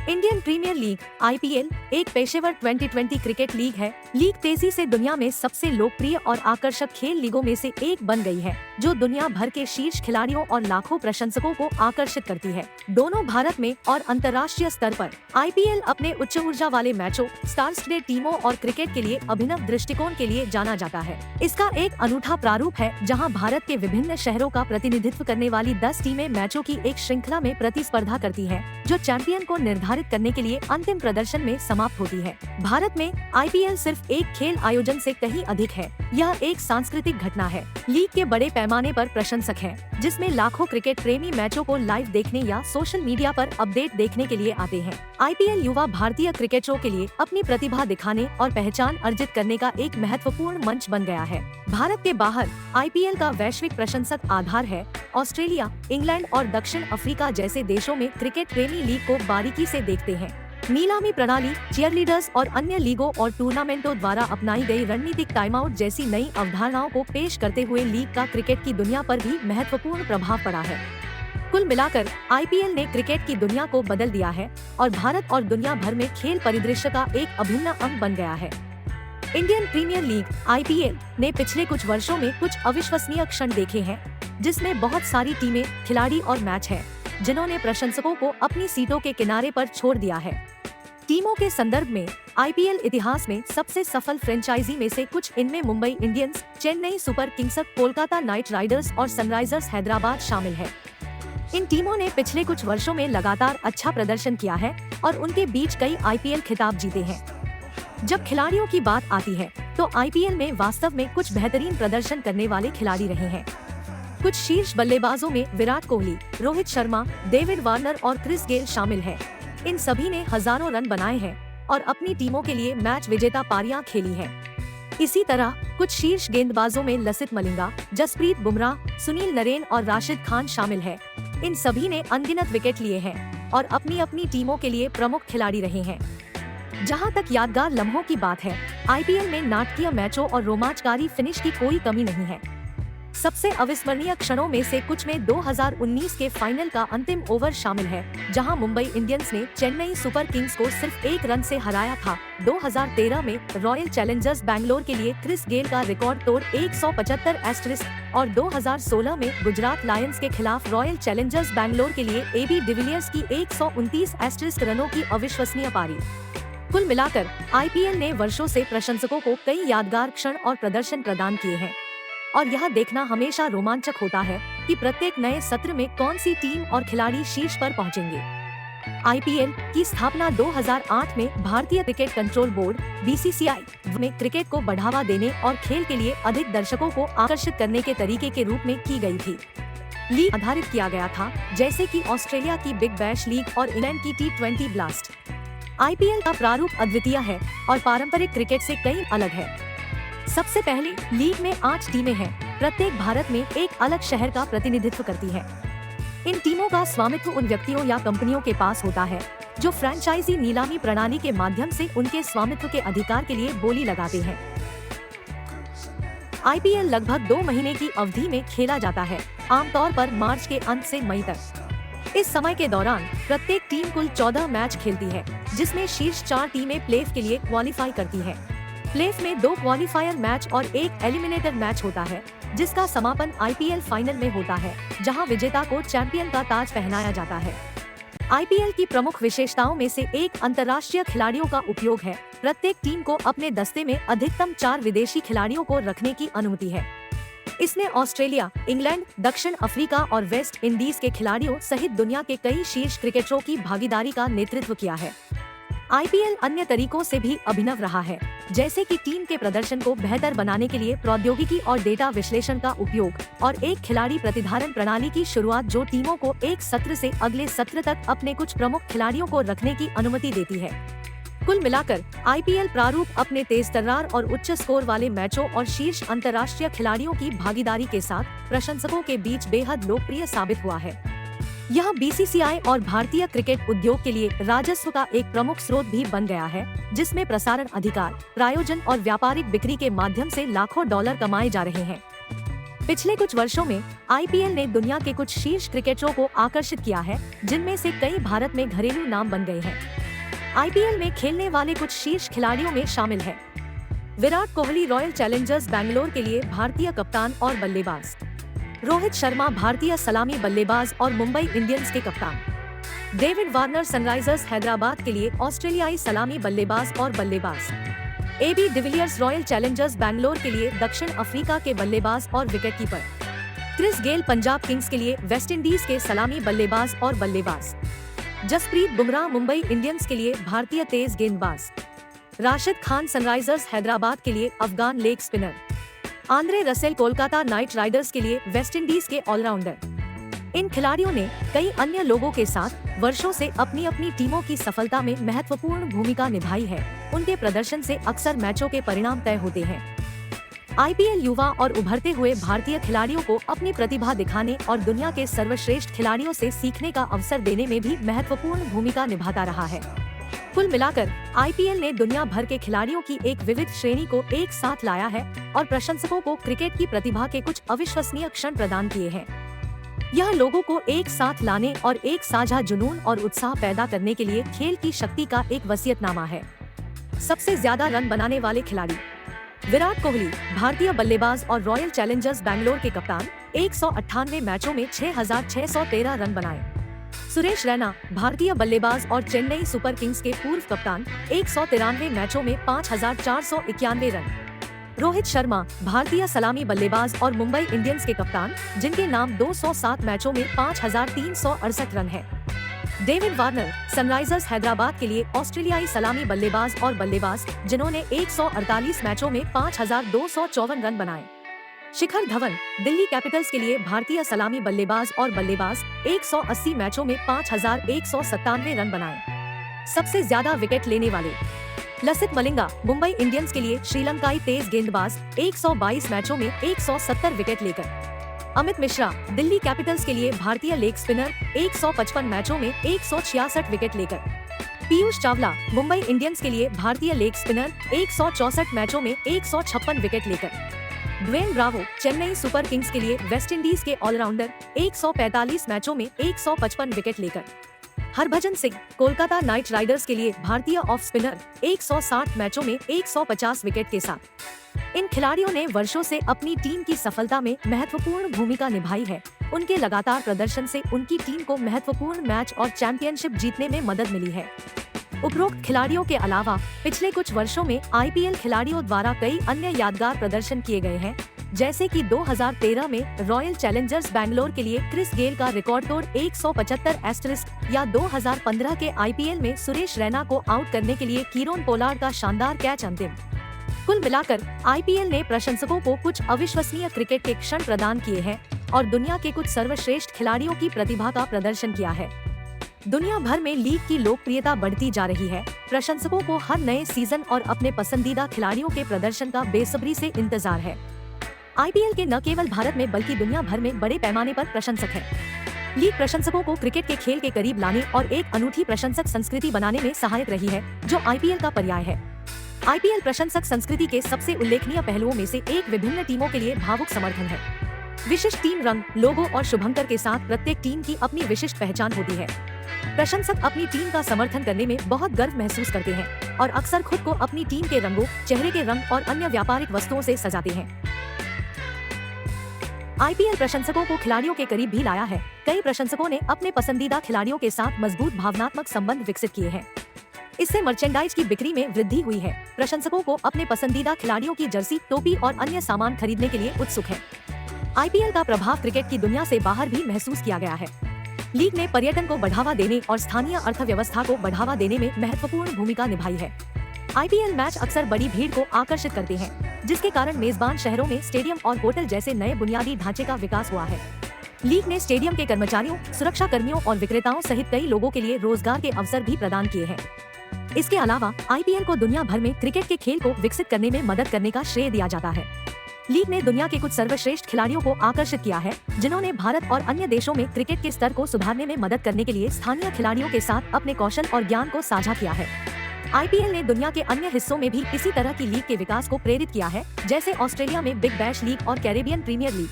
Indian premiere league (IPL) एक पेशेवर 2020 cricket league है। लीग तेजी से दुनिया में सबसे लोकप्रिय और आकर्षक खेल लीगों में से एक बन गई है, जो दुनिया भर के शीर्ष खिलाड़ियों और लाखों प्रशंसकों को आकर्षित करती है। दोनों भारत में और अंतर्राष्ट्रीय स्तर पर आईपीएल अपने उच्च ऊर्जा वाले मैचों, स्टार स्टडेड टीमों और क्रिकेट के लिए अभिनव दृष्टिकोण के लिए जाना जाता है। इसका एक अनूठा प्रारूप है, जहां भारत के विभिन्न शहरों का प्रतिनिधित्व करने वाली 10 टीमें मैचों की एक श्रृंखला में प्रतिस्पर्धा करती हैं, जो चैंपियन को निर्धारित करने के लिए अंतिम प्रदर्शन में समाप्त होती है। भारत में आईपीएल सिर्फ एक खेल आयोजन से कहीं अधिक है। यह एक सांस्कृतिक घटना है। लीग के बड़े पैमाने पर प्रशंसक हैं, जिसमें लाखों क्रिकेट प्रेमी मैचों को लाइव देखने या सोशल मीडिया पर अपडेट देखने के लिए आते हैं। आईपीएल युवा भारतीय क्रिकेटरों के लिए अपनी प्रतिभा दिखाने और पहचान अर्जित करने का एक महत्वपूर्ण मंच बन गया है। भारत के बाहर आईपीएल का वैश्विक प्रशंसक आधार है। ऑस्ट्रेलिया, इंग्लैंड और दक्षिण अफ्रीका जैसे देशों में क्रिकेट प्रेमी लीग को बारीकी से देखते हैं। नीलामी प्रणाली, चीयरलीडर्स और अन्य लीगों और टूर्नामेंटों द्वारा अपनाई गई रणनीतिक टाइम आउट जैसी नई अवधारणाओं को पेश करते हुए लीग का क्रिकेट की दुनिया पर भी महत्वपूर्ण प्रभाव पड़ा है। कुल मिलाकर आईपीएल ने क्रिकेट की दुनिया को बदल दिया है और भारत और दुनिया भर में खेल परिदृश्य का एक अभिन्न अंग बन गया है। इंडियन प्रीमियर लीग (आईपीएल) ने पिछले कुछ वर्षों में कुछ अविश्वसनीय क्षण देखे हैं, जिसमें बहुत सारी टीमें, खिलाड़ी और मैच हैं, जिन्होंने प्रशंसकों को अपनी सीटों के किनारे पर छोड़ दिया है। टीमों के संदर्भ में आईपीएल इतिहास में सबसे सफल फ्रेंचाइजी में से कुछ इनमें Mumbai Indians, Chennai Super Kings, Kolkata night Riders और सनराइजर्स हैदराबाद शामिल है। इन टीमों ने पिछले कुछ वर्षों में लगातार अच्छा प्रदर्शन किया है और उनके बीच कई आईपीएल खिताब जीते हैं। जब खिलाड़ियों की बात आती है, तो आईपीएल में वास्तव में कुछ बेहतरीन प्रदर्शन करने वाले खिलाड़ी रहे हैं। कुछ शीर्ष बल्लेबाजों में विराट कोहली, रोहित शर्मा, डेविड वार्नर और क्रिस गेल शामिल हैं। इन सभी ने हजारों रन बनाए हैं और अपनी टीमों के लिए मैच विजेता पारियां खेली हैं। इसी तरह कुछ शीर्ष गेंदबाजों में लसित मलिंगा, जसप्रीत बुमराह, सुनील नरेन और राशिद खान शामिल हैं। इन सभी ने अनगिनत विकेट लिए हैं और अपनी अपनी टीमों के लिए प्रमुख खिलाड़ी रहे हैं। जहां तक यादगार लम्हों की बात है, आईपीएल में नाटकीय मैचों और रोमांचकारी फिनिश की कोई कमी नहीं है। सबसे अविस्मरणीय क्षणों में से कुछ में 2019 के फाइनल का अंतिम ओवर शामिल है, जहां मुंबई इंडियंस ने चेन्नई सुपर किंग्स को सिर्फ 1 रन से हराया था। 2013 में रॉयल चैलेंजर्स बैंगलोर के लिए क्रिस गेल का रिकॉर्ड तोड़ 175 और 2016 में गुजरात लायंस के खिलाफ रॉयल चैलेंजर्स बैंगलोर के लिए एबी डिविलियर्स की 129 रनों की अविश्वसनीय पारी। कुल मिलाकर आईपीएल ने वर्षों से प्रशंसकों को कई यादगार क्षण और प्रदर्शन प्रदान किए हैं, और यह देखना हमेशा रोमांचक होता है कि प्रत्येक नए सत्र में कौन सी टीम और खिलाड़ी शीर्ष पर पहुंचेंगे। आईपीएल की स्थापना 2008 में भारतीय क्रिकेट कंट्रोल बोर्ड (बीसीसीआई) में क्रिकेट को बढ़ावा देने और खेल के लिए अधिक दर्शकों को आकर्षित करने के तरीके के रूप में की गई थी। लीग आधारित किया गया था, जैसे कि ऑस्ट्रेलिया की बिग बैश लीग और इंग्लैंड की T20 ब्लास्ट। आईपीएल का प्रारूप अद्वितीय है और पारंपरिक क्रिकेट से कई अलग है। सबसे पहले लीग में 8 टीमें हैं, प्रत्येक भारत में एक अलग शहर का प्रतिनिधित्व करती है। इन टीमों का स्वामित्व उन व्यक्तियों या कंपनियों के पास होता है, जो फ्रैंचाइजी नीलामी प्रणाली के माध्यम से उनके स्वामित्व के अधिकार के लिए बोली लगाते हैं। आईपीएल लगभग 2 महीने की अवधि में खेला जाता है, आमतौर पर मार्च के अंत से मई तक। इस समय के दौरान प्रत्येक टीम कुल 14 मैच खेलती है, जिसमें शीर्ष 4 टीमें प्लेऑफ के लिए क्वालिफाई करती हैं। प्लेऑफ में 2 क्वालिफायर मैच और 1 एलिमिनेटर मैच होता है, जिसका समापन आईपीएल फाइनल में होता है, जहां विजेता को चैंपियन का ताज पहनाया जाता है। आईपीएल की प्रमुख विशेषताओं में से एक अंतर्राष्ट्रीय खिलाड़ियों का उपयोग है। प्रत्येक टीम को अपने दस्ते में अधिकतम 4 विदेशी खिलाड़ियों को रखने की अनुमति है। इसने ऑस्ट्रेलिया, इंग्लैंड, दक्षिण अफ्रीका और वेस्ट इंडीज के खिलाड़ियों सहित दुनिया के कई शीर्ष क्रिकेटरों की भागीदारी का नेतृत्व किया है। आईपीएल अन्य तरीकों से भी अभिनव रहा है, जैसे कि टीम के प्रदर्शन को बेहतर बनाने के लिए प्रौद्योगिकी और डेटा विश्लेषण का उपयोग और एक खिलाड़ी प्रतिधारण प्रणाली की शुरुआत, जो टीमों को एक सत्र से अगले सत्र तक अपने कुछ प्रमुख खिलाड़ियों को रखने की अनुमति देती है। कुल मिलाकर आईपीएल प्रारूप अपने तेज तर्रार और उच्च स्कोर वाले मैचों और शीर्ष अंतर्राष्ट्रीय खिलाड़ियों की भागीदारी के साथ प्रशंसकों के बीच बेहद लोकप्रिय साबित हुआ है। यह बीसीसीआई और भारतीय क्रिकेट उद्योग के लिए राजस्व का एक प्रमुख स्रोत भी बन गया है, जिसमें प्रसारण अधिकार, प्रायोजन और व्यापारिक बिक्री के माध्यम से लाखों डॉलर कमाए जा रहे हैं। पिछले कुछ वर्षों में आईपीएल ने दुनिया के कुछ शीर्ष क्रिकेटरों को आकर्षित किया है, जिनमें से कई भारत में घरेलू नाम बन गए हैं। आईपीएल में खेलने वाले कुछ शीर्ष खिलाड़ियों में शामिल है विराट कोहली, रॉयल चैलेंजर्स बैंगलोर के लिए भारतीय कप्तान और बल्लेबाज। रोहित शर्मा, भारतीय सलामी बल्लेबाज और मुंबई इंडियंस के कप्तान। डेविड वार्नर, सनराइजर्स हैदराबाद के लिए ऑस्ट्रेलियाई सलामी बल्लेबाज और बल्लेबाज। AB de Villiers, Royal Challengers Bangalore के लिए दक्षिण अफ्रीका के बल्लेबाज और wicketkeeper. Chris Gayle, Punjab Kings के लिए वेस्टइंडीज के सलामी बल्लेबाज और बल्लेबाज। जसप्रीत बुमराह, मुंबई इंडियंस के लिए भारतीय तेज गेंदबाज। राशिद खान, सनराइजर्स हैदराबाद के लिए Afghan leg spinner. Andre Russell, Kolkata night Riders के लिए वेस्टइंडीज के ऑलराउंडर। इन खिलाड़ियों ने कई अन्य लोगों के साथ वर्षों से अपनी अपनी टीमों की सफलता में महत्वपूर्ण भूमिका निभाई है। उनके प्रदर्शन से अक्सर मैचों के परिणाम तय होते हैं। आईपीएल युवा और उभरते हुए भारतीय खिलाड़ियों को अपनी प्रतिभा दिखाने और दुनिया के सर्वश्रेष्ठ खिलाड़ियों से सीखने का अवसर देने में भी महत्वपूर्ण भूमिका निभाता रहा है। कुल मिलाकर आईपीएल ने दुनिया भर के खिलाड़ियों की एक विविध श्रेणी को एक साथ लाया है और प्रशंसकों को क्रिकेट की प्रतिभा के कुछ अविश्वसनीय क्षण प्रदान किए हैं। यह लोगों को एक साथ लाने और एक साझा जुनून और उत्साह पैदा करने के लिए खेल की शक्ति का एक वसीयतनामा है। सबसे ज्यादा रन बनाने वाले खिलाड़ी। विराट कोहली, भारतीय बल्लेबाज और रॉयल चैलेंजर्स बैंगलोर के कप्तान, 198 मैचों में 6,613 रन बनाए। सुरेश रैना, भारतीय बल्लेबाज और चेन्नई सुपर किंग्स के पूर्व कप्तान, 193 मैचों में 5,491 रन। रोहित शर्मा, भारतीय सलामी बल्लेबाज और मुंबई इंडियंस के कप्तान, जिनके नाम 207 मैचों में 5,368 रन है। डेविड वार्नर, सनराइजर्स हैदराबाद के लिए ऑस्ट्रेलियाई सलामी बल्लेबाज और बल्लेबाज, जिन्होंने 148 मैचों में 5,254 रन बनाए। शिखर धवन, दिल्ली कैपिटल्स के लिए भारतीय सलामी बल्लेबाज और बल्लेबाज, 180 मैचों में 5,197 रन बनाए। सबसे ज्यादा विकेट लेने वाले। लसित मलिंगा, मुंबई इंडियंस के लिए श्रीलंकाई तेज गेंदबाज, 122 मैचों में 170 विकेट लेकर। अमित मिश्रा, दिल्ली कैपिटल्स के लिए भारतीय लेग स्पिनर, 155 मैचों में 166 विकेट लेकर। पीयूष चावला, मुंबई इंडियंस के लिए भारतीय लेग स्पिनर, 164 मैचों में 156 विकेट लेकर। Dwayne Bravo, Chennai Super Kings के लिए वेस्टइंडीज के ऑलराउंडर, 145 मैचों में 155 विकेट लेकर। हरभजन सिंह, कोलकाता नाइट राइडर्स के लिए भारतीय ऑफ स्पिनर, 160 मैचों में 150 विकेट के साथ। इन खिलाड़ियों ने वर्षों से अपनी टीम की सफलता में महत्वपूर्ण भूमिका निभाई है। उनके लगातार प्रदर्शन से उनकी टीम को महत्वपूर्ण मैच और चैंपियनशिप जीतने में मदद मिली है। उपरोक्त खिलाड़ियों के अलावा पिछले कुछ वर्षों में आईपीएल खिलाड़ियों द्वारा कई अन्य यादगार प्रदर्शन किए गए हैं, जैसे कि 2013 में रॉयल चैलेंजर्स बैंगलोर के लिए क्रिस गेल का रिकॉर्ड तोड़ 175 या 2015 के आईपीएल में सुरेश रैना को आउट करने के लिए कीरोन पोलार्ड का शानदार कैच अंतिम। कुल मिलाकर आईपीएल ने प्रशंसकों को कुछ अविश्वसनीय क्रिकेट के क्षण प्रदान किए हैं और दुनिया के कुछ सर्वश्रेष्ठ खिलाड़ियों की प्रतिभा का प्रदर्शन किया है। दुनिया भर में लीग की लोकप्रियता बढ़ती जा रही है। प्रशंसकों को हर नए सीजन और अपने पसंदीदा खिलाड़ियों के प्रदर्शन का बेसब्री से इंतजार है। आईपीएल के न केवल भारत में बल्कि दुनिया भर में बड़े पैमाने पर प्रशंसक हैं। लीग प्रशंसकों को क्रिकेट के खेल के करीब लाने और एक अनूठी प्रशंसक संस्कृति बनाने में सहायक रही है, जो आईपीएल का पर्याय है। आईपीएल प्रशंसक संस्कृति के सबसे उल्लेखनीय पहलुओं में से एक विभिन्न टीमों के लिए भावुक समर्थन है। विशिष्ट टीम रंग, लोगो और शुभंकर के साथ प्रत्येक टीम की अपनी विशिष्ट पहचान होती है। प्रशंसक अपनी टीम का समर्थन करने में बहुत गर्व महसूस करते हैं और अक्सर खुद को अपनी टीम के रंगों, चेहरे के रंग और अन्य व्यापारिक वस्तुओं से सजाते हैं। आईपीएल प्रशंसकों को खिलाड़ियों के करीब भी लाया है। कई प्रशंसकों ने अपने पसंदीदा खिलाड़ियों के साथ मजबूत भावनात्मक संबंध विकसित किए हैं। इससे मर्चेंडाइज की बिक्री में वृद्धि हुई है। प्रशंसकों को अपने पसंदीदा खिलाड़ियों की जर्सी, टोपी और अन्य सामान खरीदने के लिए उत्सुक है। आईपीएल का प्रभाव क्रिकेट की दुनिया से बाहर भी महसूस किया गया है। लीग ने पर्यटन को बढ़ावा देने और स्थानीय अर्थव्यवस्था को बढ़ावा देने में महत्वपूर्ण भूमिका निभाई है। आईपीएल मैच अक्सर बड़ी भीड़ को आकर्षित करते हैं, जिसके कारण मेजबान शहरों में स्टेडियम और होटल जैसे नए बुनियादी ढांचे का विकास हुआ है। लीग ने स्टेडियम के कर्मचारियों, सुरक्षा कर्मियों और विक्रेताओं सहित कई लोगों के लिए रोजगार के अवसर भी प्रदान किए हैं। इसके अलावा आईपीएल को दुनिया भर में क्रिकेट के खेल को विकसित करने में मदद करने का श्रेय दिया जाता है। लीग ने दुनिया के कुछ सर्वश्रेष्ठ खिलाड़ियों को आकर्षित किया है, जिन्होंने भारत और अन्य देशों में क्रिकेट के स्तर को सुधारने में मदद करने के लिए स्थानीय खिलाड़ियों के साथ अपने कौशल और ज्ञान को साझा किया है। आईपीएल ने दुनिया के अन्य हिस्सों में भी इसी तरह की लीग के विकास को प्रेरित किया है, जैसे ऑस्ट्रेलिया में बिग बैश लीग और कैरेबियन प्रीमियर लीग।